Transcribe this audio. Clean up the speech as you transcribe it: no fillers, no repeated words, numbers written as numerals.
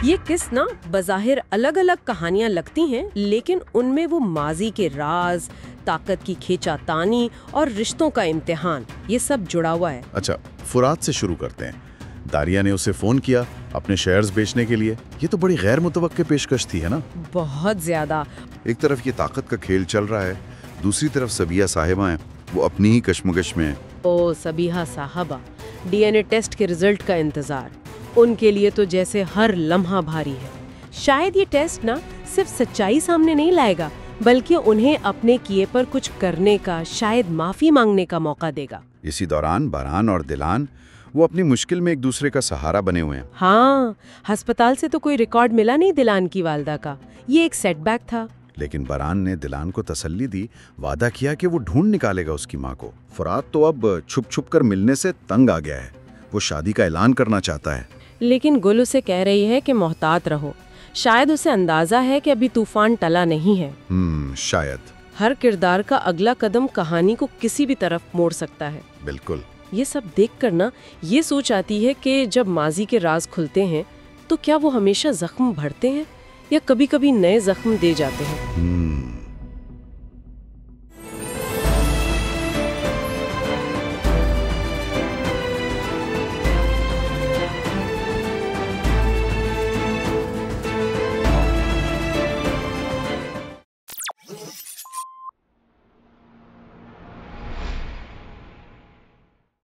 ये किस ना बज़ाहिर अलग अलग कहानियां लगती हैं, लेकिन उनमें वो माजी के राज, ताकत की खींचातानी और रिश्तों का इम्तिहान, ये सब जुड़ा हुआ है। अच्छा, फुरात से शुरू करते हैं। दारिया ने उसे फोन किया अपने शेयर्स बेचने के लिए। ये तो बड़ी गैर मुतवक्के पेशकश थी, है ना? बहुत ज्यादा। एक तरफ ये ताकत का खेल चल रहा है, दूसरी तरफ सबिया साहिबा हैं, वो अपनी ही कश्मकश में है। ओ सबिहा साहबा, डीएनए टेस्ट के रिजल्ट का इंतजार, उनके लिए तो जैसे हर लम्हा भारी है। शायद ये टेस्ट ना सिर्फ सच्चाई सामने नहीं लाएगा, बल्कि उन्हें अपने किए पर कुछ करने का, शायद माफी मांगने का मौका देगा। इसी दौरान बारान और दिलान वो अपनी मुश्किल में एक दूसरे का सहारा बने हुए हैं। हाँ, अस्पताल से तो कोई रिकॉर्ड मिला नहीं दिलान की वालदा का, ये एक सेटबैक था। लेकिन बारान ने दिलान को तसल्ली दी, वादा किया कि वो ढूंढ निकालेगा उसकी माँ को। फुरात तो अब छुप छुप कर मिलने से तंग आ गया है, वो शादी का ऐलान करना चाहता है। लेकिन गुल उसे कह रही है कि मोहतात रहो, शायद उसे अंदाजा है कि अभी तूफान टला नहीं है। शायद। हर किरदार का अगला कदम कहानी को किसी भी तरफ मोड़ सकता है। बिल्कुल। ये सब देखकर ना ये सोच आती है कि जब माजी के राज खुलते हैं तो क्या वो हमेशा जख्म भरते हैं या कभी-कभी नए जख्म दे जाते हैं।